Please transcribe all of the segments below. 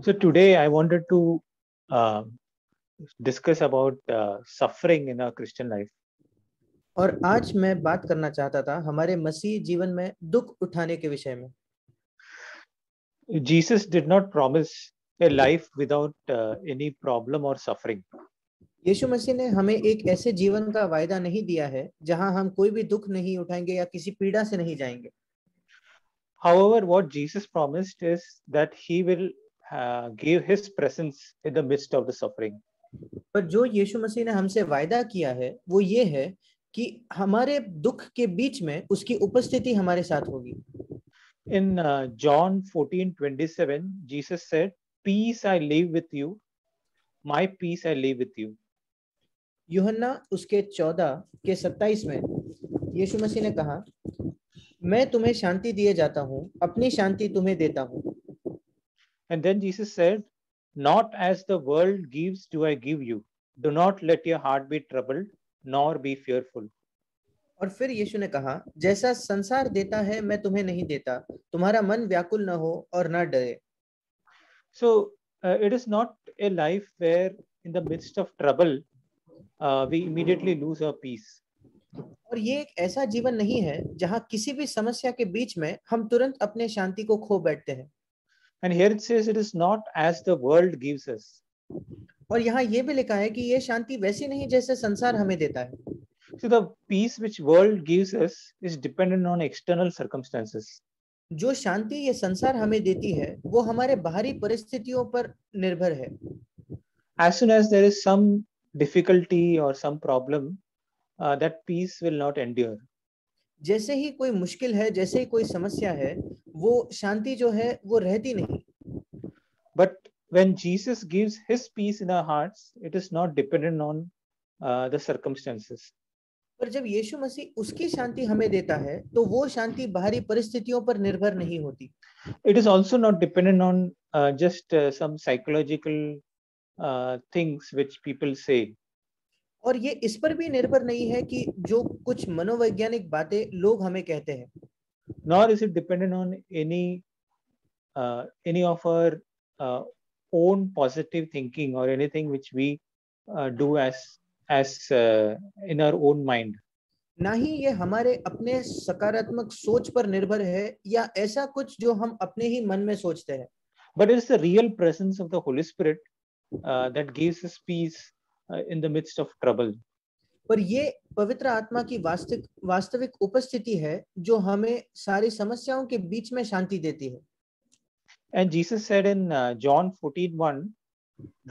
So today I wanted to uh, discuss about suffering in our Christian life. और आज मैं बात करना चाहता था हमारे मसीह जीवन में दुख उठाने के विषय में। Jesus did not promise a life without any problem or suffering. यीशु मसीह ने हमें एक ऐसे जीवन का वायदा नहीं दिया है जहां हम कोई भी दुख नहीं उठाएंगे या किसी पीड़ा से नहीं जाएंगे। However, what Jesus promised is that he will give his presence in the midst of the suffering. पर जो यीशु मसीह ने हमसे वायदा किया है वो ये है कि हमारे दुख के बीच में उसकी उपस्थिति हमारे साथ होगी। In John 14:27, Jesus said, "Peace I leave with you, my peace I leave with you." यूहन्ना उसके 14 के 27 में यीशु मसीह ने कहा, मैं तुम्हें शांति दिए जाता हूँ, अपनी शांति तुम्हें देता हूँ। And then Jesus said, "Not as the world gives do I give you. Do not let your heart be troubled, nor be fearful." और फिर यीशु ने कहा, जैसा संसार देता है मैं तुम्हें नहीं देता, तुम्हारा मन व्याकुल न हो और न डरे। So it is not a life where in the midst of trouble we immediately lose our peace. और ये एक ऐसा जीवन नहीं है जहां किसी भी समस्या के बीच में हम तुरंत अपने शांति को खो बैठते हैं। And here it says it is not as the world gives us. और यहाँ ये भी लिखा है कि ये शांति वैसी नहीं जैसे संसार हमें देता है। So the peace which world gives us is dependent on external circumstances. जो शांति ये संसार हमें देती है वो हमारे बाहरी परिस्थितियों पर निर्भर है। As soon as there is some difficulty or some problem, that peace will not endure. जैसे ही कोई मुश्किल है, जैसे ही कोई समस्या है, वो शांति जो है वो रहती नहीं। But when Jesus gives his peace in our hearts, it is not dependent on the circumstances. पर जब यीशु मसीह उसकी शांति हमें देता है तो वो शांति बाहरी परिस्थितियों पर निर्भर नहीं होती। It is also not dependent on just some psychological things which people say. और ये इस पर भी निर्भर नहीं है कि जो कुछ मनोवैज्ञानिक बातें लोग हमें कहते हैं। Nor is it dependent on any of our own positive thinking or anything which we do as in our own mind. ना ही ये हमारे अपने सकारात्मक सोच पर निर्भर है या ऐसा कुछ जो हम अपने ही मन में सोचते हैं। But it is the real presence of the Holy Spirit that gives us peace in the midst of trouble. पर ये पवित्र आत्मा की वास्तविक उपस्थिति है जो हमें सारी समस्याओं के बीच में शांति देती है। And Jesus said in John 14:1,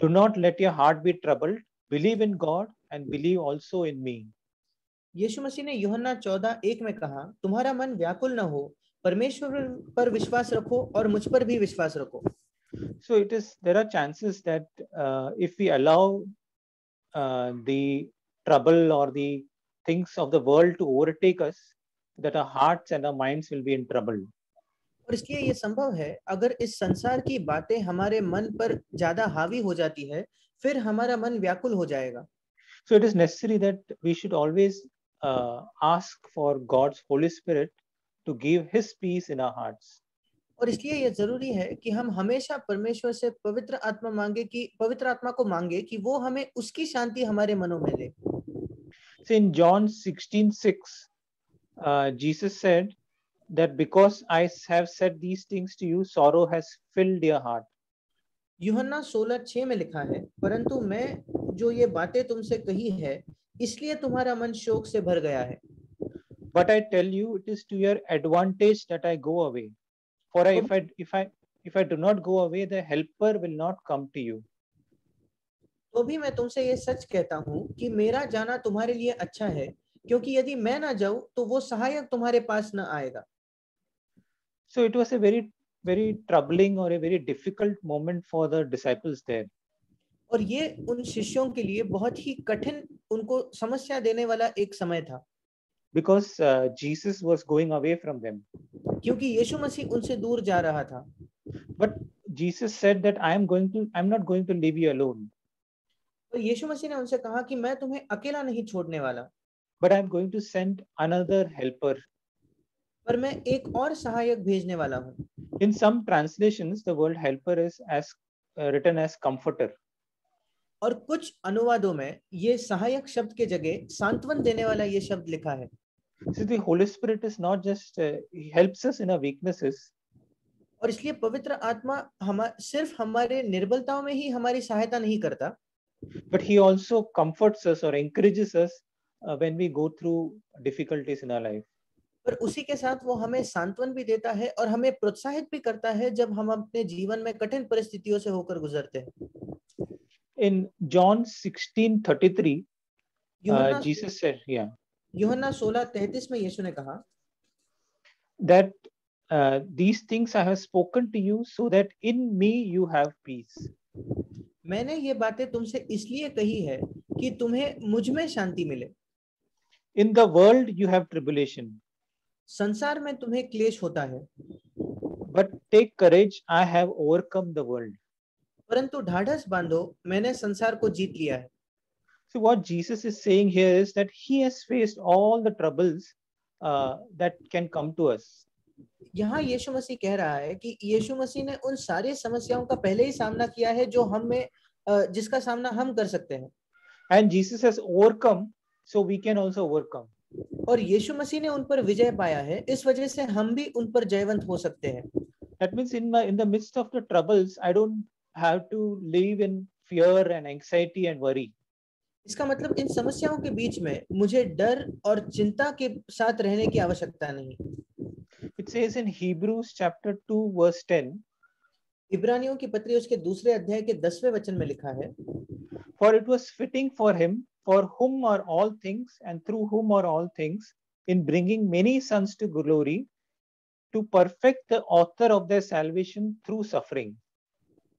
"Do not let your heart be troubled. Believe in God and believe also in me." यीशु मसीह ने यूहन्ना 14:1 में कहा, तुम्हारा मन व्याकुल न हो, परमेश्वर पर विश्वास रखो और मुझ पर भी विश्वास रखो। So there are chances that if we allow the trouble or the things of the world to overtake us, that our hearts and our minds will be in trouble. और इसलिए ये संभव है अगर इस संसार की बातें हमारे मन पर ज्यादा हावी हो जाती है, फिर हमारा मन व्याकुल हो जाएगा। So it is necessary that we should always ask for God's Holy Spirit to give His peace in our hearts. और इसलिए ये जरूरी है कि हम हमेशा परमेश्वर से पवित्र आत्मा को मांगे कि वो हमें उसकी शांति हमारे मनों में दे। So in John 16:6, Jesus said that because I have said these things to you, sorrow has filled your heart. यूहन्ना 16:6 में लिखा है, परंतु मैं जो ये बातें तुमसे कही है इसलिए तुम्हारा मन शोक से भर गया है। But I tell you, it is to your advantage that I go away. For if I do not go away, the helper will not come to you. तो भी मैं तुमसे ये सच कहता हूँ कि मेरा जाना तुम्हारे लिए अच्छा है, क्योंकि यदि मैं ना जाऊं तो वो सहायक तुम्हारे पास न आएगा। So it was a very troubling or a very difficult moment for the disciples there. और ये उन शिष्यों के लिए बहुत ही कठिन, उनको समस्या देने वाला एक समय था। Because Jesus was going away from them. क्योंकि यीशु मसीह उनसे दूर जा रहा था। But Jesus said that I'm not going to leave you alone. तो यीशु मसीह ने उनसे कहा कि मैं तुम्हें अकेला नहीं छोड़ने वाला, but I'm going to send another helper. पर मैं एक और सहायक भेजने वाला हूँ। In some translations, the word helper is as written as comforter. और कुछ अनुवादों में ये सहायक शब्द के जगह सांत्वन देने वाला ये शब्द लिखा है। So the Holy Spirit is not just he helps us in our weaknesses, और इसलिए पवित्र आत्मा सिर्फ हमारे निर्बलताओं में ही हमारी सहायता नहीं करता, but he also comforts us or encourages us when we go through difficulties in our life. पर उसी के साथ वो हमें सांत्वन भी देता है और हमें प्रोत्साहित भी करता है जब हम अपने जीवन में कठिन परिस्थितियों से होकर गुजरते हैं। In John 16:33, यूहन्ना Jesus said, यूहन्ना 16:33 में यीशु ने कहा that these things I have spoken to you so that in me you have peace. मैंने ये बातें तुमसे इसलिए कही है कि तुम्हें मुझ में शांति मिले। In the world you have tribulation, संसार में तुम्हें क्लेश होता है, but take courage, I have overcome the world. परंतु ढाढ़स बांधो, मैंने संसार को जीत लिया है। So what Jesus is saying here is that he has faced all the troubles that can come to us. यहाँ यीशु मसीह कह रहा है कि यीशु मसीह ने उन सारी समस्याओं का पहले ही सामना किया है जो हम में जिसका सामना हम कर सकते हैं। And Jesus has overcome, so we can also overcome. और यीशु मसीह ने उन पर विजय पाया है, इस वजह से हम भी उन पर जयवंत हो सकते हैं। That means in the midst of the troubles, I don't have to live in fear and anxiety and worry. इसका मतलब इन समस्याओं के बीच में मुझे डर और चिंता के साथ रहने की आवश्यकता नहीं। It says in Hebrews chapter 2 verse 10, इब्रानियों की पत्री उसके दूसरे अध्याय के 10वें वचन में लिखा है, for it was fitting for him, for whom are all things and through whom are all things, in bringing many sons to glory, to perfect the author of their salvation through suffering.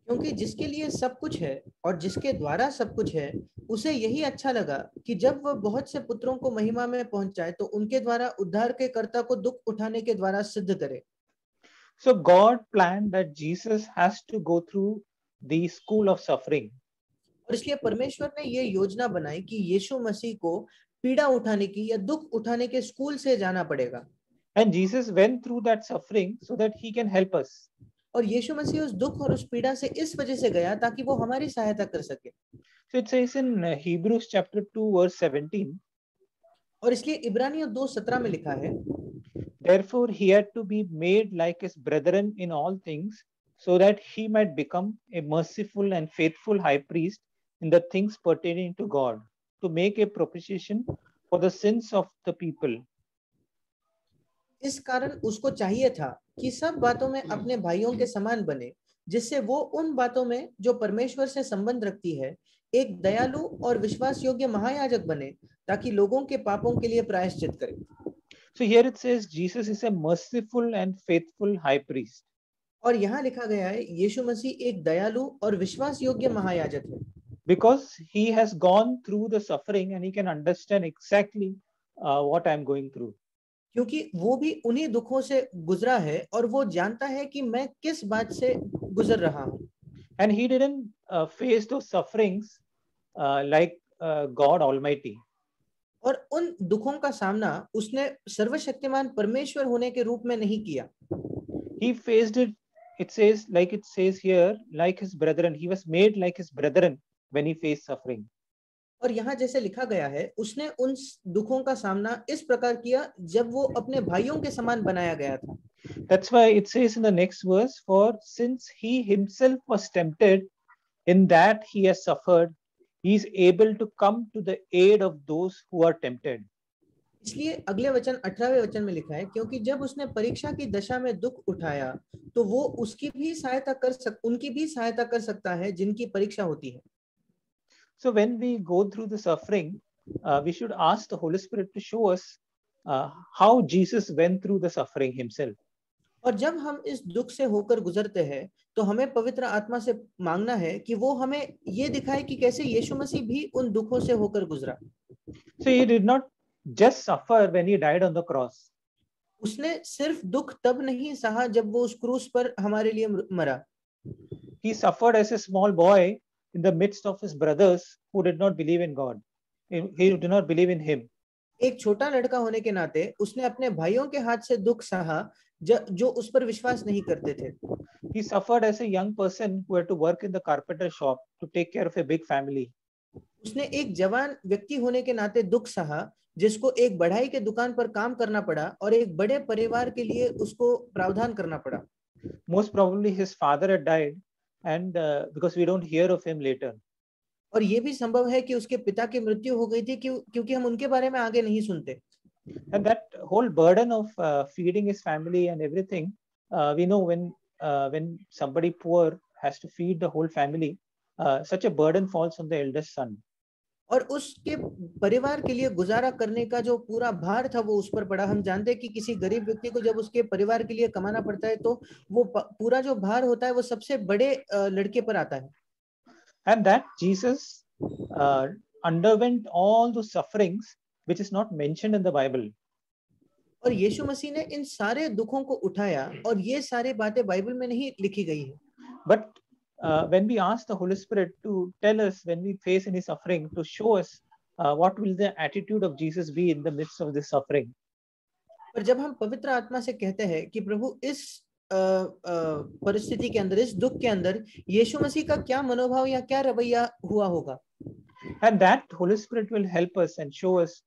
क्योंकि जिसके लिए सब कुछ है और जिसके द्वारा सब कुछ है, उसे यही अच्छा लगा कि जब वह बहुत से पुत्रों को महिमा में पहुंचाए तो उनके द्वारा उद्धार के कर्ता को दुख उठाने के द्वारा सिद्ध करे। So God planned that Jesus has to go through the school of suffering. और इसलिए परमेश्वर ने ये योजना बनाई कि यीशु मसीह को पीड़ा उठाने की या दुख उठाने के स्कूल से जाना पड़ेगा। And Jesus went through that suffering so that he can help us. और यीशु मसीह उस दुख और उस पीड़ा से इस वजह से गया ताकि वो हमारी सहायता कर सके। So it says in Hebrews chapter 2 verse 17, और इसलिए इब्रानियों 2:17 में लिखा है, therefore he had to be made like his brethren in all things, so that he might become a merciful and faithful high priest in the things pertaining to God, to make a propitiation for the sins of the people. इस कारण उसको चाहिए था कि सब बातों में अपने भाइयों के समान बने, जिससे वो उन बातों में जो परमेश्वर से संबंध रखती है एक दयालु और विश्वास योग्य महायाजक बने, ताकि लोगों के पापों के लिए प्रायश्चित करे। So here it says Jesus is a merciful and faithful high priest. और यहाँ लिखा गया है यीशु मसीह एक दयालु और विश्वास योग्य महायाजक है, Because he has gone through the suffering and he can understand exactly what I am going through. क्योंकि वो भी उन्हीं दुखों से गुजरा है और वो जानता है कि मैं किस बात से गुजर रहा हूँ। And he didn't face those sufferings like God Almighty. और उन दुखों का सामना उसने सर्वशक्तिमान परमेश्वर होने के रूप में नहीं किया। He faced it, it says here, like his brethren. He was made like his brethren when he faced suffering. और यहाँ जैसे लिखा गया है, उसने उन दुखों का सामना इस प्रकार किया जब वो अपने भाइयों के समान बनाया गया था। That's why it says in the next verse, for since he himself was tempted in that he has suffered, he is able to come to the aid of those who are tempted. इसलिए अगले वचन 18वें वचन में लिखा है, क्योंकि जब उसने परीक्षा की दशा में दुख उठाया तो वो उनकी भी सहायता कर सकता है जिनकी परीक्षा होती है। So when we go through the suffering, we should ask the Holy Spirit to show us how Jesus went through the suffering himself. और जब हम इस दुख से होकर गुजरते हैं तो हमें पवित्र आत्मा से मांगना है कि वो हमें ये दिखाए कि कैसे यीशु मसीह भी उन दुखों से होकर गुजरा। So he did not just suffer when he died on the cross. उसने सिर्फ दुख तब नहीं सहा जब वो उस क्रूस पर हमारे लिए मरा। He suffered as a small boy in the midst of his brothers who did not believe in God. He did not believe in him. एक छोटा लड़का होने के नाते उसने अपने भाइयों के हाथ से दुख सहा जो उस पर विश्वास नहीं करते थे। He suffered as a young person who had to work in the carpenter shop to take care of a big family. उसने एक जवान व्यक्ति होने के नाते दुख सहा जिसको एक बढ़ाई के दुकान पर काम करना पड़ा और एक बड़े परिवार के लिए उसको प्रावधान करना पड़ा। Most probably his father had died, and because we don't hear of him later. और ये भी संभव है कि उसके पिता की मृत्यु हो गई थी क्योंकि हम उनके बारे में आगे नहीं सुनते। And that whole burden of feeding his family and everything, we know when somebody poor has to feed the whole family, such a burden falls on the eldest son. और उसके परिवार के लिए गुजारा करने का जो पूरा भार था वो उस पर पड़ा। हम जानते हैं कि किसी गरीब व्यक्ति को जब उसके परिवार के लिए कमाना पड़ता है तो वो पूरा जो भार होता है वो सबसे बड़े लड़के पर आता है। And that Jesus underwent all those sufferings, which is not mentioned in the Bible. और यीशु मसीह ने इन सारे दुखों को उठाया और ये सारी बातें बाइबल में नहीं लिखी गई है। But when we ask the Holy Spirit to tell us when we face any suffering, to show us what will the attitude of Jesus be in the midst of this suffering. पर जब हम पवित्र आत्मा से कहते हैं कि प्रभु इस परिस्थिति के अंदर, इस दुख के अंदर यीशु मसीह का क्या मनोभाव या क्या रवैया हुआ होगा, and that Holy Spirit will help us and show us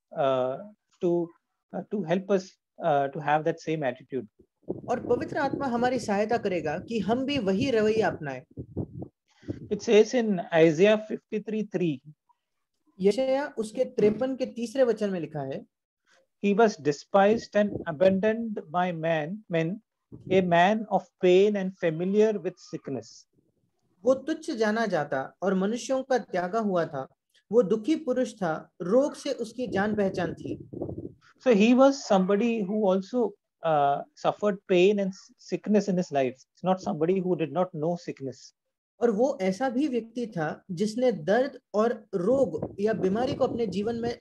to help us to have that same attitude. और पवित्र आत्मा हमारी सहायता करेगा कि हम भी वही रवैया अपनाएं। It says in Isaiah 53:3, यशायाह उसके 53 के 3 वचन में लिखा है, He was despised and abandoned by men, a man of pain and familiar with sickness. वो तुच्छ जाना जाता और मनुष्यों का त्यागा हुआ था, वो दुखी पुरुष था, रोग से उसकी जान पहचान थी। So he was somebody who also suffered pain and sickness in his life. It's not somebody who did not know sickness. और वो ऐसा भी व्यक्ति था जिसने दर्द और रोग या बीमारी को अपने जीवन में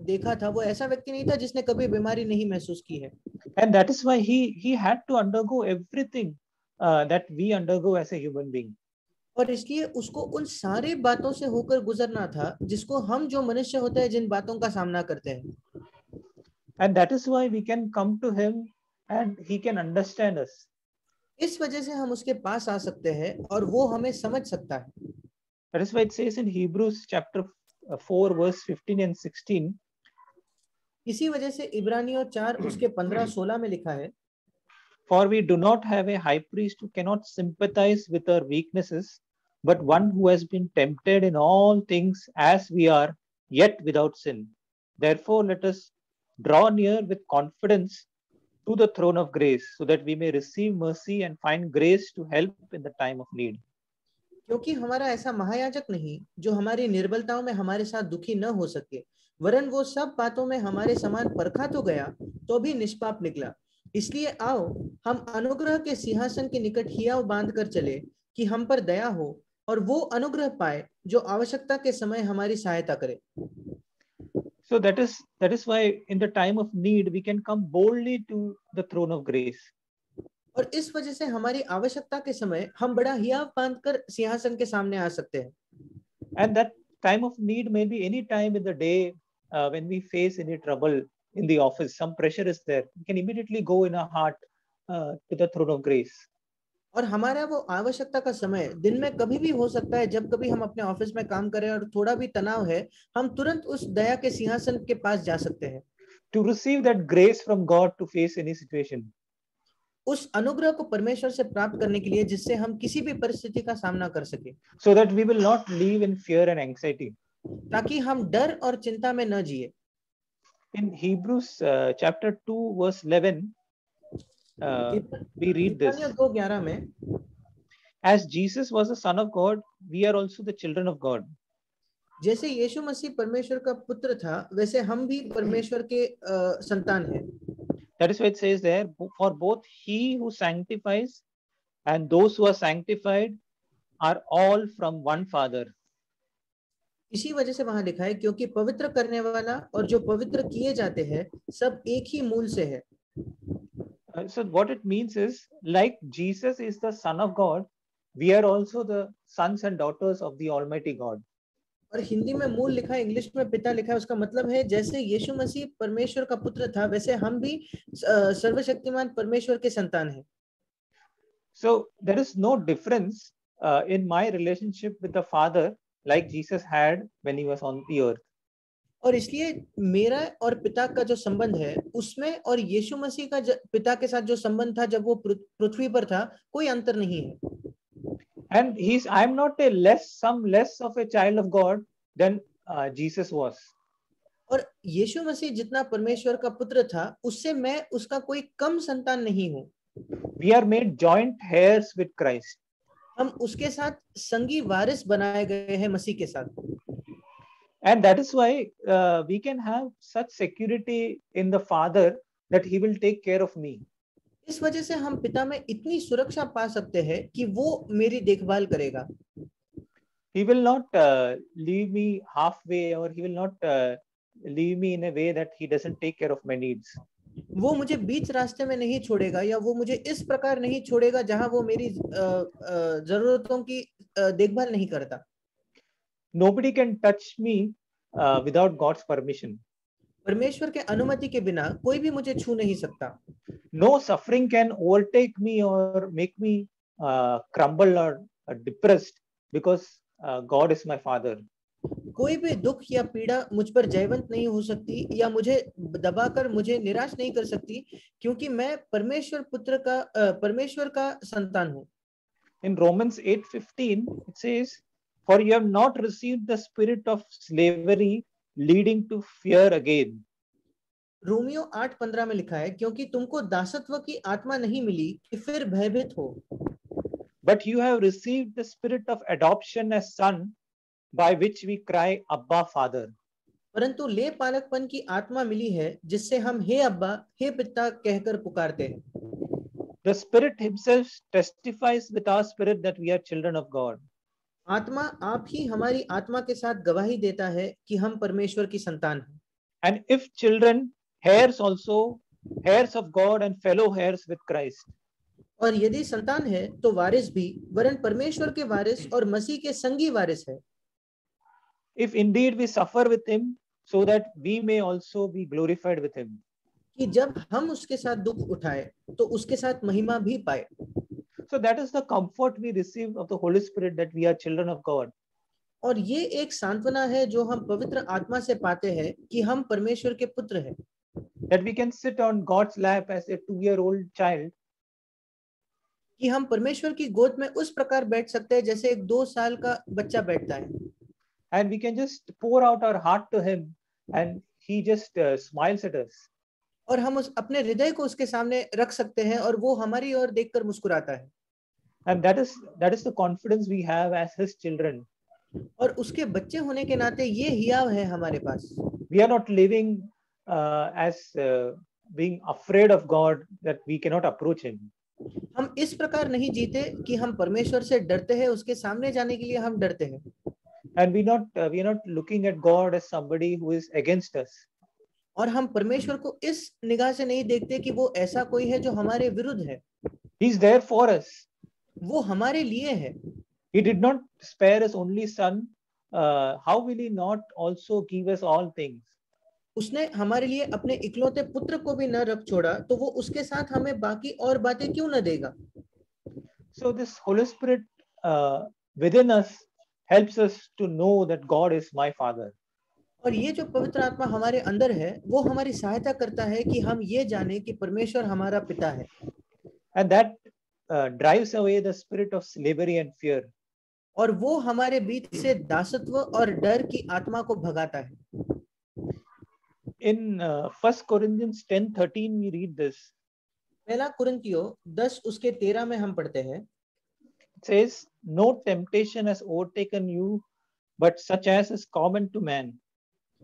देखा था। वो ऐसा व्यक्ति नहीं था जिसने कभी बीमारी नहीं महसूस की है। And that is why he had to undergo everything that we undergo as a human being. और इसलिए उसको उन सारी बातों से होकर गुजरना था जिसको हम जो मनुष्य होते हैं जिन बातों का सामना करते हैं। And that is why we can come to him and he can understand us. इस वजह से हम उसके पास आ सकते हैं और वो हमें समझ सकता है। That is why it says in Hebrews chapter 4 verse 15 and 16. इसी वजह से इब्रानियों 4 उसके 15-16 में लिखा है, For we do not have a high priest who cannot sympathize with our weaknesses, but one who has been tempted in all things as we are, yet without sin. Therefore, let us draw near with confidence to the throne of grace, so that we may receive mercy and find grace to help in the time of need. क्योंकि हमारा ऐसा महायाजक नहीं जो हमारी निर्बलताओं में हमारे साथ दुखी न हो सके, वरन वो सब बातों में हमारे समान परखा तो गया तो भी निष्पाप निकला। इसलिए आओ हम अनुग्रह के सिंहासन के निकट हियाव बांध कर चले कि हम पर दया हो और वो अनुग्रह पाए जो आवश्यकता के समय हमारी सहायता करे। So that is why in the time of need we can come boldly to the throne of grace. और इस वजह से हमारी आवश्यकता के समय हम बड़ा हियाव बांधकर सिंहासन के सामने आ सकते हैं। And that time of need may be any time in the day when we face any trouble in the office, some pressure is there, we can immediately go in our heart to the throne of grace. और हमारा वो आवश्यकता का समय दिन में कभी भी हो सकता है। जब कभी हम अपने ऑफिस में काम करें और थोड़ा भी तनाव है, हम तुरंत उस दया के सिंहासन के पास जा सकते हैं। To receive that grace from God to face any situation. उस अनुग्रह को परमेश्वर से प्राप्त करने के लिए जिससे हम किसी भी परिस्थिति का सामना कर सके, So that we will not live in fear and anxiety. ताकि हम डर और चिंता में न जिए। In Hebrews chapter 2 verse 11, we read this. 2:11 में, As Jesus was the Son of God, we are also the children of God. जैसे यीशु मसीह परमेश्वर का पुत्र था वैसे हम भी परमेश्वर के संतान हैं। That is why it says there, for both he who sanctifies and those who are sanctified are all from one Father. इसी वजह से वहां लिखा है, क्योंकि पवित्र करने वाला और जो पवित्र किए जाते हैं सब एक ही मूल से है। So what it means is, like Jesus is the Son of God, we are also the sons and daughters of the Almighty God. और हिंदी में मूल लिखा है, इंग्लिश में पिता लिखा है। उसका मतलब है जैसे यीशु मसीह परमेश्वर का पुत्र था, वैसे हम भी सर्वशक्तिमान परमेश्वर के संतान हैं। So there is no difference in my relationship with the Father like Jesus had when he was on the earth. और इसलिए मेरा और पिता का जो संबंध है उसमें और यीशु मसीह का पिता के साथ जो संबंध था जब वो पृथ्वी पर था, कोई अंतर नहीं है। And I'm not some less of a child of God than Jesus was. और यीशु मसीह जितना परमेश्वर का पुत्र था, उससे मैं उसका कोई कम संतान नहीं हूँ। We are made joint heirs with Christ. हम उसके साथ संगी वारिस बनाए गए हैं मसीह के साथ। And that is why we can have such security in the Father that he will take care of me. इस वजह से हम पिता में इतनी सुरक्षा पा सकते हैं कि वो मेरी देखभाल करेगा। He will not leave me halfway, or he will not leave me in a way that he doesn't take care of my needs. वो मुझे बीच रास्ते में नहीं छोड़ेगा, या वो मुझे इस प्रकार नहीं छोड़ेगा जहां वो मेरी जरूरतों की देखभाल नहीं करता। Nobody can touch me without God's permission. परमेश्वर के अनुमति के बिना कोई भी मुझे छू नहीं सकता। No suffering can overtake me or make me crumble or depressed because God is my Father. कोई भी दुख या पीड़ा मुझ पर जयवंत नहीं हो सकती या मुझे दबाकर मुझे निराश नहीं कर सकती, क्योंकि मैं परमेश्वर का संतान हूँ। In Romans 8:15 it says, "For you have not received the spirit of slavery leading to fear again." Romeo 8:15 में लिखा है, क्योंकि तुमको दासत्व की आत्मा नहीं मिली कि फिर भयभीत हो, But you have received the spirit of adoption as son, by which we cry, Abba, Father. परंतु ले पालकपन की आत्मा मिली है, जिससे हम हे अब्बा, हे पिता कहकर पुकारते हैं। The Spirit Himself testifies with our spirit that we are children of God. आत्मा आप ही हमारी आत्मा के साथ गवाही देता है कि हम परमेश्वर की संतान हैं। And if children, heirs also, heirs of God and fellow heirs with Christ. और यदि संतान है तो वारिस भी, वरन परमेश्वर के वारिस और मसीह के संगी वारिस है। If indeed we suffer with Him, so that we may also be glorified with Him. कि जब हम उसके साथ दुख उठाए तो उसके साथ महिमा भी पाए। So that is the comfort we receive of the Holy Spirit, that we are children of God. और ये एक सांत्वना है जो हम पवित्र आत्मा से पाते हैं कि हम परमेश्वर के पुत्र हैं। That we can sit on God's lap as a 2-year-old child. कि हम परमेश्वर की गोद में उस प्रकार बैठ सकते हैं जैसे एक 2 साल का बच्चा बैठता है। And we can just pour out our heart to Him, and He just smiles at us. और हम अपने हृदय को उसके सामने रख सकते हैं और वो हमारी ओर देखकर मुस्कुराता है। And that is the confidence we have as His children. और उसके बच्चे होने के नाते ये हियाव है हमारे पास। We are not living as being afraid of God, that we cannot approach Him. हम इस प्रकार नहीं जीते कि हम परमेश्वर से डरते हैं, उसके सामने जाने के लिए हम डरते हैं। And we are not looking at God as somebody who is against us. और हम परमेश्वर को इस निगाह से नहीं देखते कि वो ऐसा कोई है जो हमारे विरुद्ध है। He is there for us. वो हमारे लिए है। He did not spare His only Son. How will He not also give us all things? उसने हमारे लिए अपने इकलौते पुत्र को भी न रख छोड़ा, तो वो उसके साथ हमें बाकी और बातें क्यों न देगा। So this Holy Spirit within us helps us to know that God is my Father. और ये जो पवित्र आत्मा हमारे अंदर है, वो हमारी सहायता करता है कि हम ये जाने कि परमेश्वर हमारा पिता है। And that drives away the spirit of slavery and fear. और वो हमारे बीच से दासत्व और डर की आत्मा को भगाता है। In 1 Corinthians 10:13 we read this. पहला कुरिन्थियों 10 उसके 13 में हम पढ़ते हैं। It says, "No temptation has overtaken you, but such as is common to man.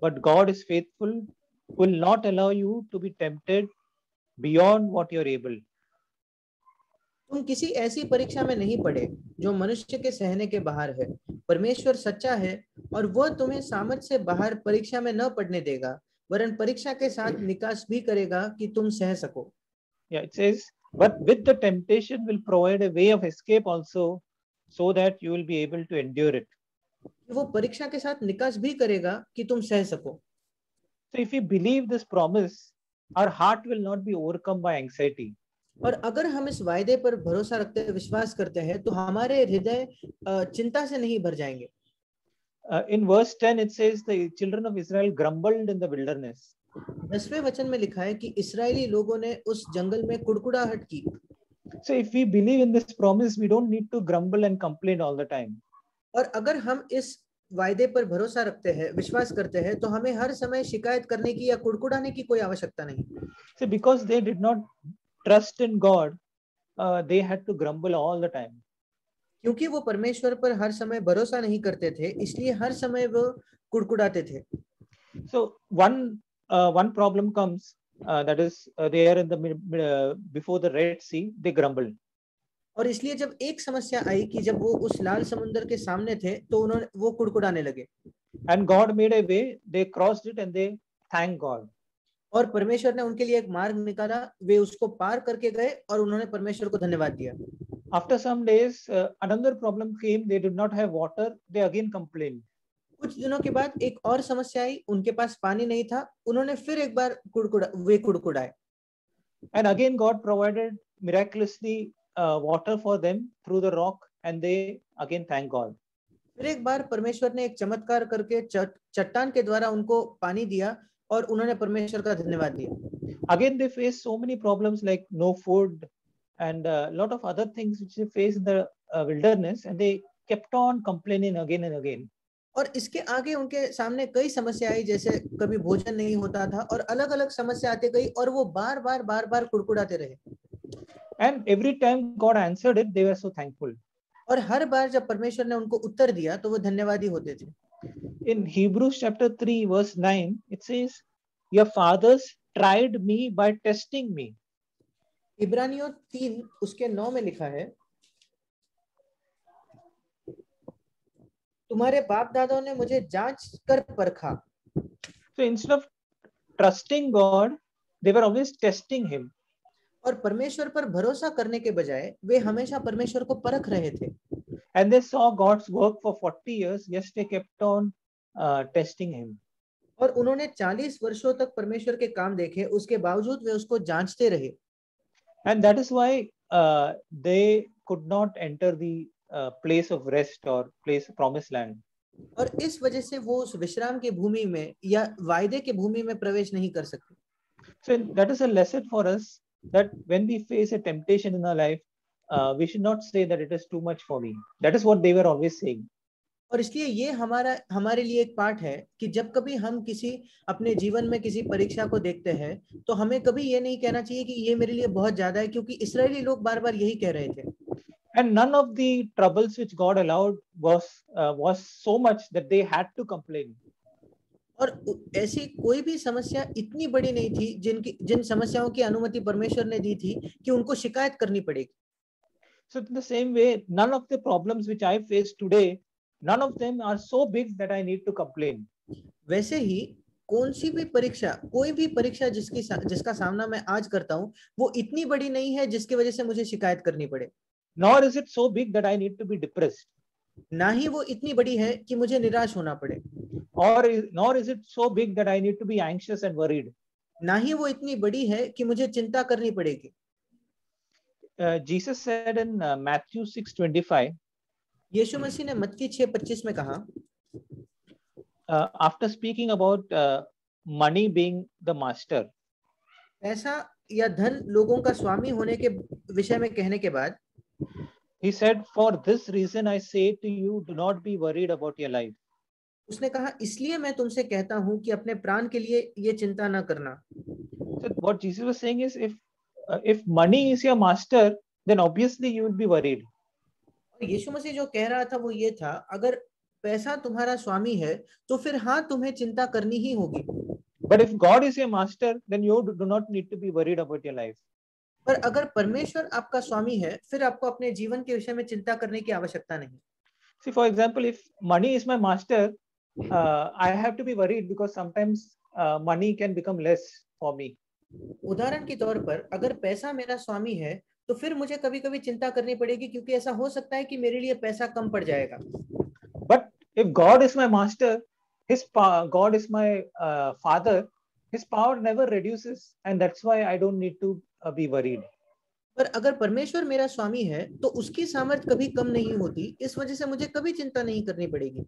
But God is faithful, will not allow you to be tempted beyond what you are able." तुम किसी ऐसी परीक्षा में नहीं पड़े जो मनुष्य के सहने के बाहर है। परमेश्वर सच्चा है और वह तुम्हें सामर्थ से बाहर परीक्षा में न पड़ने देगा, वरन परीक्षा के साथ निकास भी करेगा कि तुम सह सको। Yeah, it says, "But with the temptation will provide a way of escape also, so that you will be able to endure it." वो परीक्षा के साथ निकास भी करेगा कि तुम सह सको। So if we believe this promise, our heart will not be overcome by anxiety. और अगर हम इस वायदे पर भरोसा रखते हैं, विश्वास करते हैं, तो हमारे हृदय चिंता से नहीं भर जाएंगे। In verse 10 it says the children of Israel grumbled in the wilderness. 10वें वचन में लिखा है कि इस्राएली लोगों ने उस जंगल में कुड़कुड़ाहट की। So if we believe in this promise, we don't need to grumble and complain all the time. और अगर हम इस वायदे पर भरोसा रखते हैं, विश्वास करते हैं, तो हमें हर समय शिकायत करने की या कुड़कुड़ाने की कोई आवश्यकता नहीं। So because they did not trust in God, they had to grumble all the time. क्योंकि वो परमेश्वर पर हर समय भरोसा नहीं करते थे, इसलिए हर समय वो कुड़कुड़ाते थे। So one problem comes, that is there in the before the Red Sea, they grumbled. और इसलिए जब एक समस्या आई कि जब वो उस लाल समुद्र के सामने थे, तो उन्होंने वो कुड़कुड़ाने लगे। And God made a way, they crossed it and they thanked God. और परमेश्वर ने उनके लिए एक मार्ग निकाला, वे उसको पार करके गए और उन्होंने परमेश्वर को धन्यवाद दिया। After some days, another problem came, they did not have water, they again complained. कुछ दिनों के बाद एक और समस्या आई, उनके पास पानी नहीं था, उन्होंने फिर एक बार कुड़कुड़ाए। And again God provided miraculously water for them through the rock, and they again thank God. फिर एक बार परमेश्वर ने एक चमत्कार करके चट्टान के द्वारा उनको पानी दिया और उन्होंने परमेश्वर का धन्यवाद दिया। Again they faced so many problems like no food and a lot of other things which they faced in the wilderness, and they kept on complaining again and again. और इसके आगे उनके सामने कई समस्या आई, जैसे कभी भोजन नहीं होता था और अलग अलग समस्या आती गई और वो बार बार कुड़कुड़ाते रहे। And every time God answered it, they were so thankful. और हर बार जब परमेश्वर ने उनको उत्तर दिया तो वो धन्यवादी होते थे। In Hebrews chapter 3 verse 9 it says, your fathers tried me by testing me. इब्रानियों 3 उसके 9 में लिखा है, तुम्हारे बाप दादाओं ने मुझे जांच कर परखा। So instead of trusting God, they were always testing him. और परमेश्वर पर भरोसा करने के बजाय वे हमेशा परमेश्वर को परख रहे थे। And they saw God's work for 40 years, yes, they kept on testing him. और उन्होंने 40 वर्षों तक परमेश्वर के काम देखे, उसके बावजूद वे उसको जांचते रहे। And that is why they could not enter the place of rest or place promised land. और इस वजह से वो उस विश्राम की भूमि में या वायदे की भूमि में प्रवेश नहीं कर सकते। So that is a lesson for us, that when we face a temptation in our life, we should not say that it is too much for me. That is what they were always saying. और इसलिए ये हमारे लिए एक पाठ है कि जब कभी हम किसी अपने जीवन में किसी परीक्षा को देखते हैं, तो हमें कभी ये नहीं कहना चाहिए कि ये मेरे लिए बहुत ज्यादा है, क्योंकि इस्राएली लोग बार बार यही कह रहे थे। And none of the troubles which God allowed was so much that they had to complain. और ऐसी कोई भी समस्या इतनी बड़ी नहीं थी जिन समस्याओं की अनुमति परमेश्वर ने दी थी कि उनको शिकायत करनी पड़ेगी। So in the same way, none of the problems which I face today, none of them are so big that I need to complain. वैसे ही कोई भी परीक्षा जिसका सामना मैं आज करता हूँ, वो इतनी बड़ी नहीं है जिसकी वजह से मुझे शिकायत करनी पड़े। Nor is it so big that I need to be depressed. ना ही वो इतनी बड़ी है कि मुझे निराश होना पड़े। Nor is it so big that I need to be anxious and worried. ना ही वो इतनी बड़ी है कि मुझे चिंता करनी पड़ेगी। Jesus said in Matthew 6:25, यीशु मसीह ने मत्ती 6:25 में कहा, after speaking about money being the master, पैसा या धन लोगों का स्वामी होने के विषय में कहने के बाद, he said, for this reason I say to you, do not be worried about your life. उसने कहा, इसलिए मैं तुमसे कहता हूं कि अपने प्राण के लिए ये चिंता न करना। So what Jesus was saying is, if money is your master, then obviously you will be worried. यीशु मसीह जो कह रहा था वो ये था, अगर पैसा तुम्हारा स्वामी है तो फिर हाँ, तुम्हें चिंता करनी ही होगी। But if God is your master, then you do not need to be worried about your life. पर अगर परमेश्वर आपका स्वामी है, फिर आपको अपने जीवन के विषय में चिंता करने की आवश्यकता नहीं। See, for example, if money is my master, I have to be worried because sometimes money can become less for me. उदाहरण के तौर पर, अगर पैसा मेरा स्वामी है तो फिर मुझे कभी-कभी चिंता करनी पड़ेगी, क्योंकि ऐसा हो सकता है कि मेरे लिए पैसा कम पड़ जाएगा। But If God is my master, God is my father, his power never reduces, and that's why I don't need to be worried. पर अगर परमेश्वर मेरा स्वामी है तो उसकी सामर्थ कभी कम नहीं होती, इस वजह से मुझे कभी चिंता नहीं करनी पड़ेगी।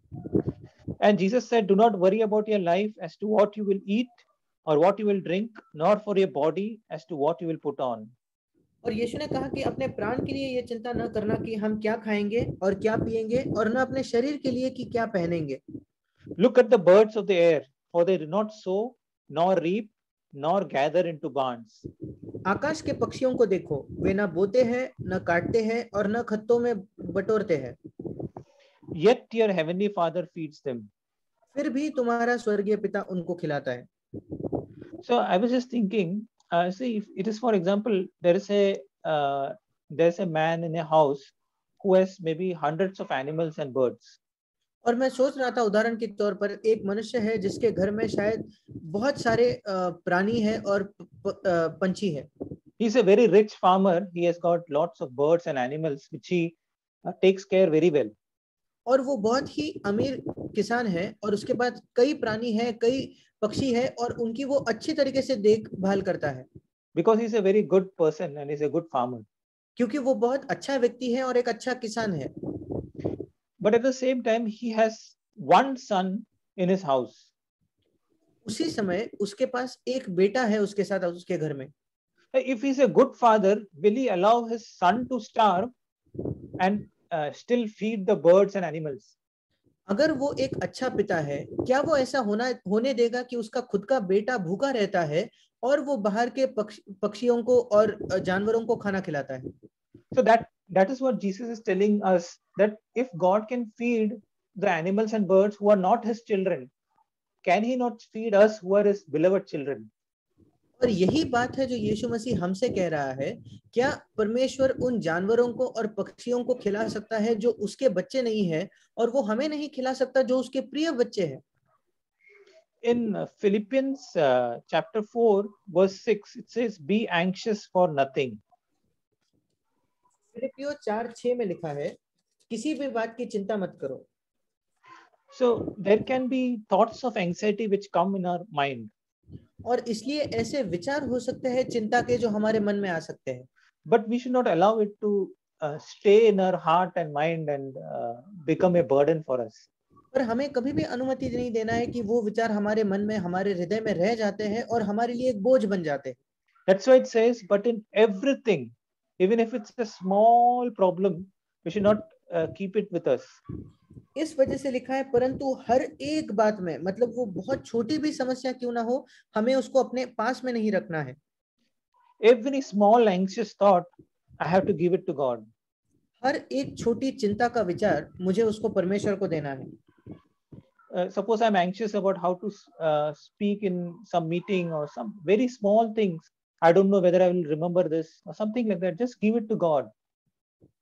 And Jesus said, do not worry about your life as to what you will eat or what you will drink, nor for your body as to what you will put on. और यीशु ने कहा कि अपने प्राण के लिए ये चिंता न करना कि हम क्या खाएंगे और क्या पिएंगे, और न अपने शरीर के लिए कि क्या पहनेंगे। Look at the birds of the air, for they do not sow, nor reap, nor gather into barns. आकाश के पक्षियों को देखो, वे न बोते हैं, न काटते हैं, और न खत्तों में बटोरते हैं, Yet your heavenly Father feeds them. फिर भी तुम्हारा स्वर्गीय पिता उनको खिलाता है। So I was just thinking, see, if it is, for example, there's a man in a house who has maybe hundreds of animals and birds. और मैं सोच रहा था उदाहरण के तौर पर एक मनुष्य है जिसके घर में शायद बहुत सारे प्राणी हैं और पंछी है। He's a very rich farmer. He has got lots of birds and animals which he takes care very well. और वो बहुत ही अमीर किसान है और उसके बाद कई प्राणी हैं, कई पक्षी है और उनकी वो अच्छी तरीके से देखभाल करता है। Because he's a very good person and he's a good farmer. क्योंकि वो बहुत अच्छा व्यक्ति है और एक अच्छा किसान है। But at the same time, he has one son in his house. उसी समय उसके पास एक बेटा है उसके साथ उसके घर में। If he's a good father, will he allow his son to starve and still feed the birds and animals? अगर वो एक अच्छा पिता है, क्या वो ऐसा होने देगा कि उसका खुद का बेटा भूखा रहता है और वो बाहर के पक्षियों को और जानवरों को खाना खिलाता है? So that is what Jesus is telling us, that if God can feed the animals and birds who are not his children, can he not feed us who are his beloved children? और यही बात है जो यीशु मसीह हमसे कह रहा है, क्या परमेश्वर उन जानवरों को और पक्षियों को खिला सकता है जो उसके बच्चे नहीं है, और वो हमें नहीं खिला सकता जो उसके प्रिय बच्चे हैं? In Philippians chapter 4 verse 6, it says, be anxious for nothing. फिलिपियो 4:6 में लिखा है, किसी भी बात की चिंता मत करो। So there can be thoughts of anxiety which come in our mind. और इसलिए ऐसे विचार हो सकते हैं चिंता के जो हमारे मन में आ सकते हैं। But we should not allow it to stay in our heart and mind and become a burden for us. पर हमें कभी भी अनुमति नहीं देना है कि वो विचार हमारे मन में, हमारे हृदय में रह जाते हैं और हमारे लिए एक बोझ बन जाते हैं। That's why it says, but in everything, even if it's a small problem, we should not keep it with us. इस वजह से लिखा है, परंतु हर एक बात में, मतलब वो बहुत छोटी भी समस्या क्यों ना हो, हमें उसको अपने पास में नहीं रखना है। Every small anxious thought, I have to give it to God. हर एक छोटी चिंता का विचार मुझे उसको परमेश्वर को देना है। Suppose I'm anxious about how to speak in some meeting or some very small things. I don't know whether I will remember this or something like that. Just give it to God.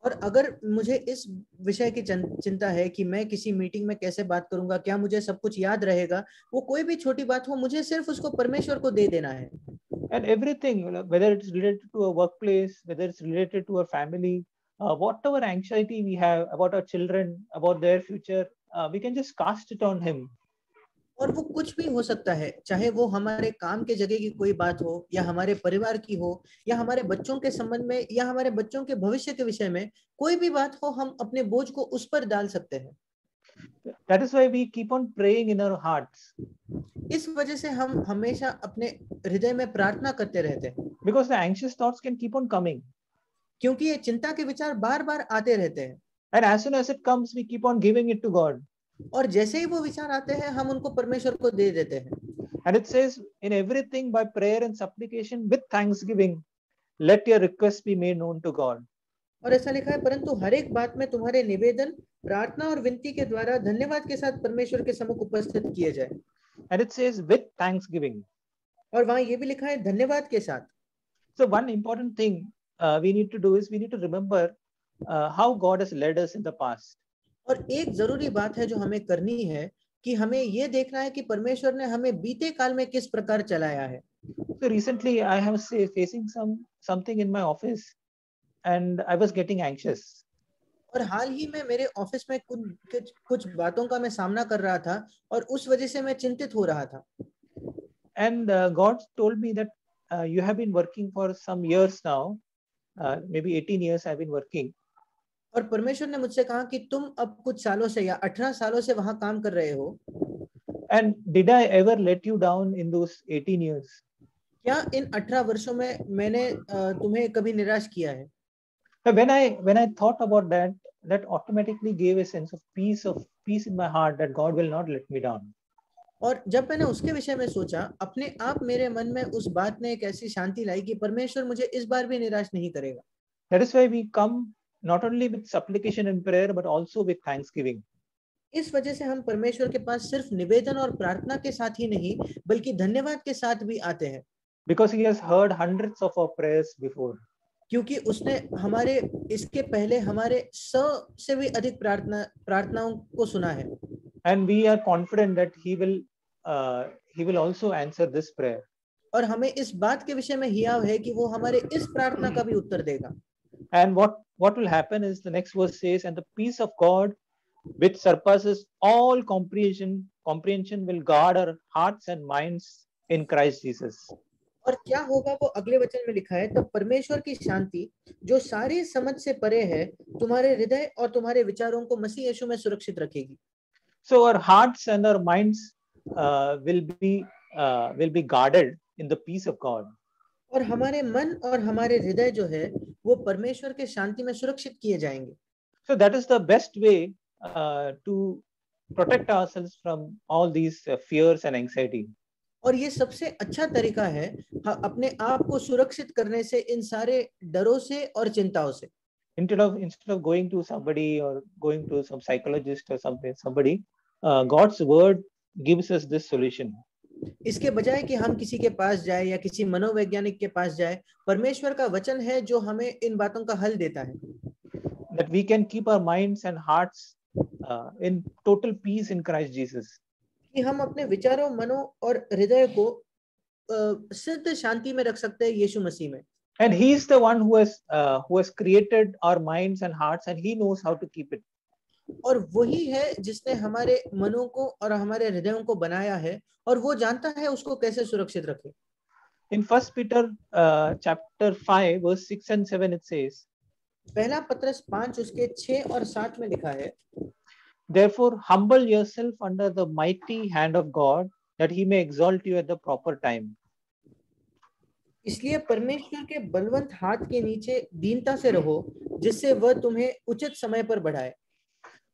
और अगर मुझे इस विषय की चिंता है कि मैं किसी मीटिंग में कैसे बात करूंगा, क्या मुझे सब कुछ याद रहेगा, वो कोई भी छोटी बात हो, मुझे सिर्फ उसको परमेश्वर को दे देना है। And everything, whether it's related to a workplace, whether it's related to a family, whatever anxiety we have about our children, about their future, we can just cast it on him. और वो कुछ भी हो सकता है, चाहे वो हमारे काम के जगह की कोई बात हो, या हमारे परिवार की हो, या हमारे बच्चों के संबंध में, या हमारे बच्चों के भविष्य के विषय में कोई भी बात हो, हम अपने बोझ को उस पर डाल सकते हैं। That is why we keep on praying in our hearts. इस वजह से हम हमेशा अपने हृदय में प्रार्थना करते रहते हैं। Because the anxious thoughts can keep on coming. क्योंकि ये चिंता के विचार बार-बार आते रहते हैं। And as soon as it comes, we keep on giving it to God. और जैसे ही वो विचार आते हैं, हम उनको परमेश्वर को दे देते हैं। And it says, in everything by prayer and supplication with thanksgiving, let your requests be made known to God. और ऐसा लिखा है, परंतु हर एक बात में तुम्हारे निवेदन प्रार्थना और विनती के द्वारा धन्यवाद के साथ परमेश्वर के सम्मुख उपस्थित किए जाए। And it says with thanksgiving. और वहां ये भी लिखा है धन्यवाद के साथ। So one important thing we need to do is we need to remember how God has led us in the past. और एक जरूरी बात है जो हमें करनी है कि हमें ये देखना है कि परमेश्वर ने हमें बीते काल में किस प्रकार चलाया है। So recently I have facing something in my office and I was getting anxious. और हाल ही में मेरे ऑफिस में कुछ बातों का मैं सामना कर रहा था और उस वजह से मैं चिंतित हो रहा था. And God told me that you have been working for some years now, maybe 18 years I've been working. और परमेश्वर ने मुझसे कहा कि तुम अब कुछ सालों से या 18 सालों से वहां काम कर रहे हो. And did I ever let you down in those 18 years? क्या इन 18 वर्षों में मैंने तुम्हें कभी निराश किया है? When I thought about that, that automatically gave a sense of peace in my heart that God will not let me down. और जब मैंने उसके विषय में सोचा, अपने आप मेरे मन में उस बात ने एक ऐसी शांति लाई कि परमेश्वर मुझे इस बार भी निराश नहीं करेगा. That is why we come not only with supplication and prayer, but also with thanksgiving. इस वजह से हम परमेश्वर के पास सिर्फ निवेदन और प्रार्थना के साथ ही नहीं, बल्कि धन्यवाद के साथ भी आते हैं. Because He has heard hundreds of our prayers before. क्योंकि उसने हमारे इसके पहले हमारे 100 से भी अधिक प्रार्थनाओं को सुना है. And we are confident that He will also answer this prayer. और हमें इस बात के विषय में हियाव है कि वो हमारे इस प्रार्थना का भी उत्तर देगा. And what will happen is, the next verse says, and the peace of God, which surpasses all comprehension will guard our hearts and minds in Christ Jesus. और क्या होगा वो अगले वचन में लिखा है, तब परमेश्वर की शांति जो सारी समझ से परे है तुम्हारे हृदय और तुम्हारे विचारों को मसीह यीशु में सुरक्षित रखेगी. So our hearts and our minds will be guarded in the peace of God. और हमारे मन और हमारे हृदय जो है वो परमेश्वर के शांति में सुरक्षित किए जाएंगे. So that is the best way to protect ourselves from all these fears and anxiety. और ये सबसे अच्छा तरीका है अपने आप को सुरक्षित करने से इन सारे डरों से और चिंताओं से. Instead of going to somebody or going to some psychologist or somebody, God's word gives us this solution. इसके बजाय कि हम किसी के पास जाए या किसी मनोवैज्ञानिक के पास जाए, परमेश्वर का वचन है जो हमें इन बातों का हल देता है. That we can keep our minds and hearts in total peace in Christ Jesus. कि हम अपने विचारों, मनों और हृदय को सिद्ध शांति में रख सकते हैं यीशु मसीह में. And He is the one who has created our minds and hearts, and He knows how to keep it. और वही है जिसने हमारे मनों को और हमारे हृदयों को बनाया है और वो जानता है उसको कैसे सुरक्षित रखे. In 1 Peter chapter 5 verse 6 and 7 it says, पहला पत्रस 5 उसके 6 और 7 में लिखा है, therefore humble yourself under the mighty hand of God, that He may exalt you at the proper time. इसलिए परमेश्वर के बलवंत हाथ के नीचे दीनता से रहो, जिससे वह तुम्हें उचित समय पर बढ़ाए.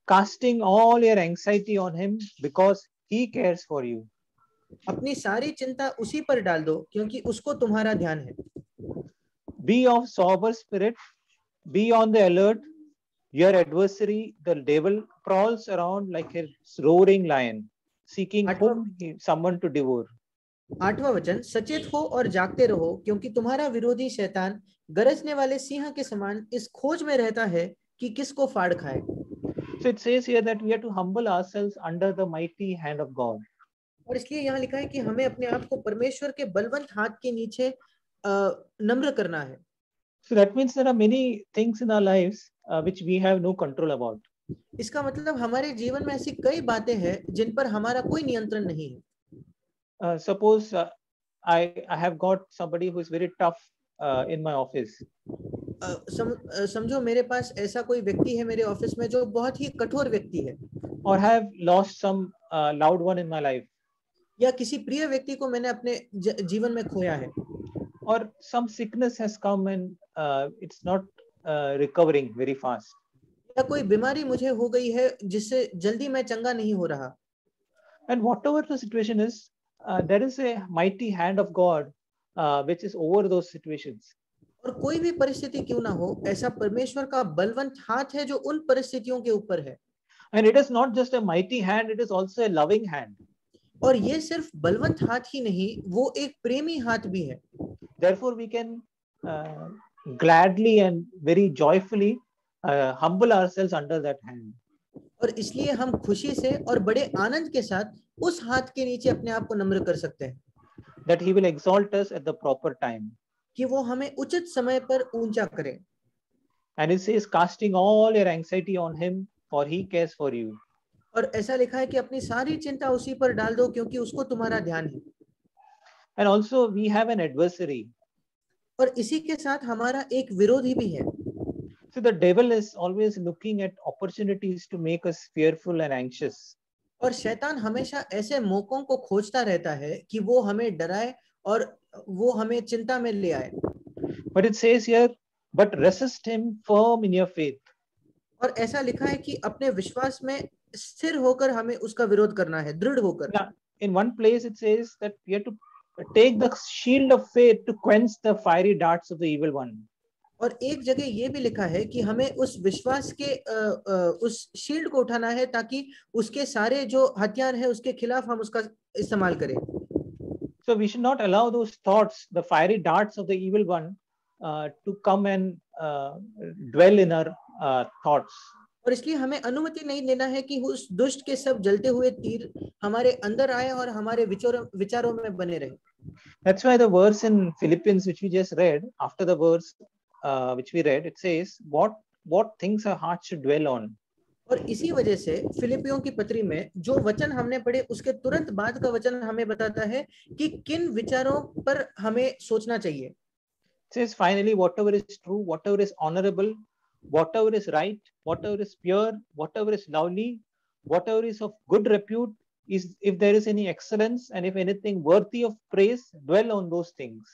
Casting all your anxiety on Him because He cares for you. अपनी सारी चिंता उसी पर डाल दो क्योंकि उसको तुम्हारा ध्यान है. Be of sober spirit, be on the alert. Your adversary, the devil, prowls around like a roaring lion, seeking someone to devour. 8वां वचन, सचेत हो और जागते रहो क्योंकि तुम्हारा विरोधी शैतान गरजने वाले सिंह के समान इस खोज में रहता है कि किसको फाड़ खाए. So it says here that we have to humble ourselves under the mighty hand of God. और इसलिए यहाँ लिखा है कि हमें अपने आप को परमेश्वर के बलवंत हाथ के नीचे नम्र करना है. So that means there are many things in our lives which we have no control about. इसका मतलब हमारे जीवन में ऐसी कई बातें हैं जिन पर हमारा कोई नियंत्रण नहीं है. Suppose I have got somebody who is very tough in my office. समझो मेरे पास ऐसा कोई व्यक्ति है मेरे ऑफिस में जो बहुत ही कठोर व्यक्ति है. Or have lost some loved one in my life. या किसी प्रिय व्यक्ति को मैंने अपने जीवन में खोया है. Or some sickness has come and it's not recovering very fast. या कोई बीमारी मुझे हो गई है जिससे जल्दी मैं चंगा नहीं हो रहा. And whatever the situation is, there is a mighty hand of God which is over those situations. और कोई भी परिस्थिति क्यों ना हो, ऐसा परमेश्वर का बलवंत हाथ है जो उन परिस्थितियों के ऊपर है. And it is not just a mighty hand, it is also a loving hand. और ये सिर्फ बलवंत हाथ ही नहीं, वो एक प्रेमी हाथ भी है. Therefore we can gladly and very joyfully humble ourselves under that hand. और इसलिए हम खुशी से और बड़े आनंद के साथ उस हाथ के नीचे अपने आप को नम्र कर सकते हैं. That He will exalt us at the proper time. कि वो हमें उचित समय पर ऊंचा करे. And it says, casting all your anxiety on him, for he cares for you. और ऐसा लिखा है कि अपनी सारी चिंता उसी पर डाल दो क्योंकि उसको तुम्हारा ध्यान है. And also we have an adversary. और इसी के साथ हमारा एक विरोधी भी है. So the devil is always looking at opportunities to make us fearful and anxious. और शैतान हमेशा ऐसे मौकों को खोजता रहता है कि वो हमें डराए और वो हमें चिंता में ले आए. But it says here, but resist him firm in your faith. और ऐसा लिखा है कि अपने विश्वास में स्थिर होकर हमें उसका विरोध करना है, दृढ़ होकर. Now, in one place it says that we have to take the shield of faith to quench the fiery darts of the evil one. और एक जगह ये भी लिखा है कि हमें उस विश्वास के उस शील्ड को उठाना है ताकि उसके सारे जो हथियार है उसके खिलाफ हम उसका इस्तेमाल करें. So we should not allow those thoughts, the fiery darts of the evil one, to come and dwell in our thoughts. और इसलिए हमें अनुमति नहीं देना है कि उस दुष्ट के सब जलते हुए तीर हमारे अंदर आए और हमारे विचारों में बने रहे. That's why the verse in Philippians which we just read, after the verse which we read, it says what things our heart should dwell on. और इसी वजह से फिलिपियों की पत्री में जो वचन हमने पढ़े उसके तुरंत बाद का वचन हमें बताता है कि किन विचारों पर हमें सोचना चाहिए. It says finally whatever is true, whatever is honorable, whatever is right, whatever is pure, whatever is lovely, whatever is of good repute, is if there is any excellence and if anything worthy of praise, dwell on those things.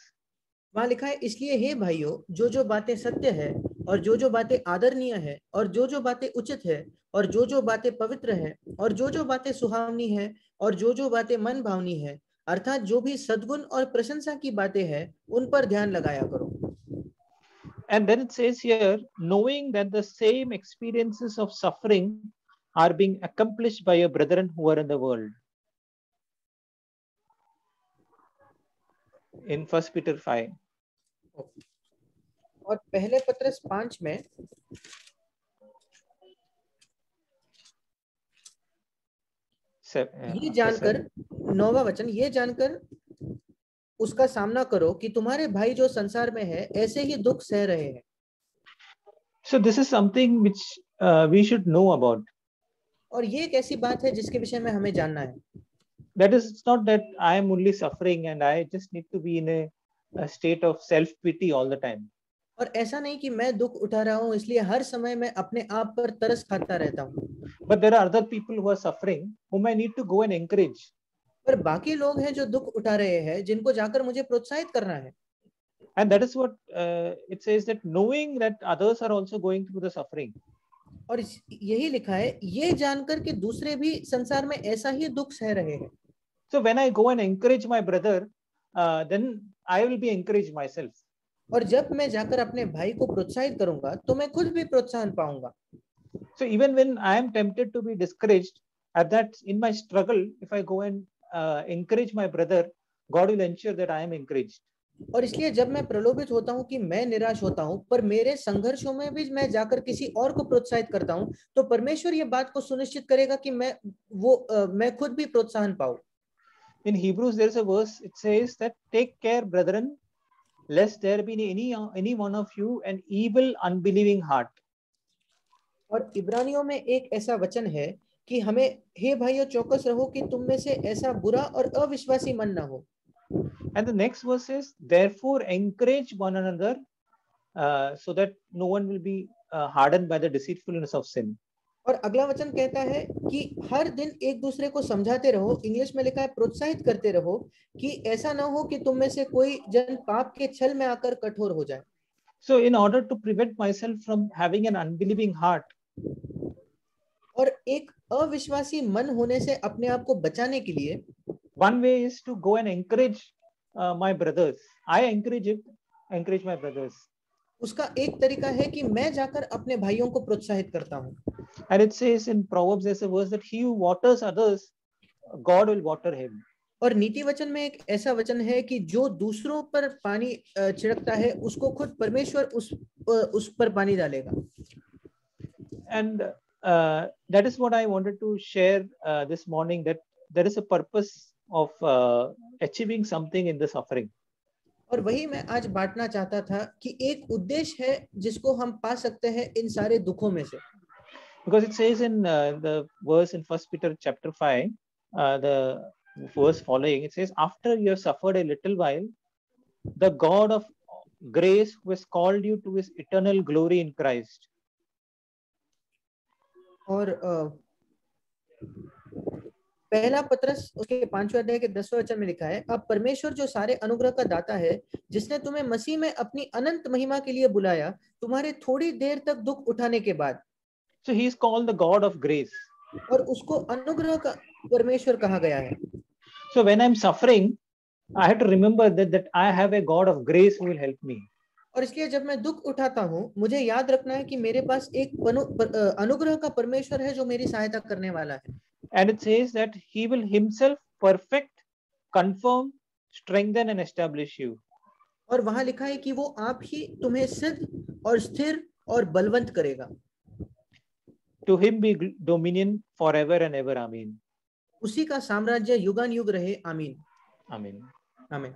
वहां लिखा है, इसलिए हे भाइयों, जो बातें सत्य है और जो बातें आदरणीय है और जो बातें उचित है और जो बातें पवित्र है और जो बातें सुहावनी है और जो बातें मन भावनी है, अर्थात जो भी सद्गुण और प्रशंसा की बातें हैं उन पर ध्यान लगाया करो. And then it says here, knowing that the same experiences of suffering are being accomplished by your brethren who are in the world. In 1 Peter 5. और पहले पत्रस 5 में ये जानकर, 9वां वचन, ये जानकर उसका सामना करो कि तुम्हारे भाई जो संसार में है ऐसे ही दुख सह रहे हैं. So this is something which we should know about. और ये एक ऐसी बात है जिसके विषय में हमें जानना है. That is, it's not that I am only suffering and I just need to be in a state of self pity all the time. और ऐसा नहीं कि मैं दुख उठा रहा हूँ इसलिए हर समय मैं अपने आप पर तरस खाता रहता हूँ. But there are other people who are suffering whom I need to go and encourage. पर बाकी लोग हैं जो दुख उठा रहे हैं जिनको जाकर मुझे प्रोत्साहित करना है. And that is what it says, that knowing that others are also going through the suffering. और यही लिखा है, ये जानकर कि दूसरे भी संसार में ऐसा ही दुख सह रहे हैं. So when I go and encourage my brother, then I will be encouraged myself. और जब मैं जाकर अपने भाई को प्रोत्साहित करूंगा तो मैं खुद भी प्रोत्साहन पाऊंगा. So even when I am tempted to be discouraged, at that in my struggle, if I go and encourage my brother, God will ensure that I am encouraged. और इसलिए जब मैं प्रलोभित होता हूं कि मैं निराश होता हूं, पर मेरे संघर्षों में भी मैं जाकर किसी और को प्रोत्साहित करता हूं, तो परमेश्वर ये बात को सुनिश्चित करेगा कि मैं खुद भी प्रोत्साहन पाऊं. In Hebrews there is a verse, it says that take care, brethren, lest there be any one of you an evil unbelieving heart. और इब्रानियों में एक ऐसा वचन है कि हमें, हे भाइयों, चौकस रहो कि तुम में से ऐसा बुरा और अविश्वासी मन न हो. And the next verse is, therefore encourage one another so that no one will be hardened by the deceitfulness of sin. और अगला वचन कहता है कि हर दिन एक दूसरे को समझाते रहो, इंग्लिश में लिखा है प्रोत्साहित करते रहो, कि ऐसा ना हो कि तुम में से कोई जन पाप के छल में आकर कठोर हो जाए. So in order to prevent myself from having an unbelieving heart, और एक अविश्वासी मन होने से अपने आप को बचाने के लिए, one way is to go and encourage my brothers. I encourage my brothers. उसका एक तरीका है कि मैं जाकर अपने भाइयों को प्रोत्साहित करता हूँ. And it says in Proverbs, there's a verse that he who waters others, God will water him. और नीति वचन में एक ऐसा वचन है कि जो दूसरों पर पानी छिड़कता है उसको खुद परमेश्वर उस पर पानी डालेगा. And that is what I wanted to share this morning, that there is a purpose of achieving something in the suffering. और वही मैं आज बांटना चाहता था कि एक उद्देश्य है जिसको हम पा सकते हैं इन सारे दुखों में से. Because it says in the verse in First Peter chapter 5, the verse following, it says, after you have suffered a little while, the God of grace who has called you to his eternal glory in Christ. और पहला पत्रस उसके 5वें अध्याय के 10वें वचन में लिखा है, अब परमेश्वर जो सारे अनुग्रह का दाता है, जिसने तुम्हें मसीह में अपनी अनंत महिमा के लिए बुलाया, तुम्हारे थोड़ी देर तक दुख उठाने के बाद. So he is called the God of grace. और उसको अनुग्रह का परमेश्वर कहा गया है. So when I'm suffering, I have to remember that I have a God of grace who will help me. और इसलिए जब मैं दुख उठाता हूँ, मुझे याद रखना है कि मेरे पास एक अनुग्रह का परमेश्वर है जो मेरी सहायता करने वाला है. And it says that he will himself perfect, confirm, strengthen and establish you. और वहां लिखा है कि वो आप ही तुम्हें सिद्ध और स्थिर और बलवंत करेगा. To him be dominion forever and ever. Amen. उसी का साम्राज्य युगान युग रहे. आमीन. Amen. आमीन.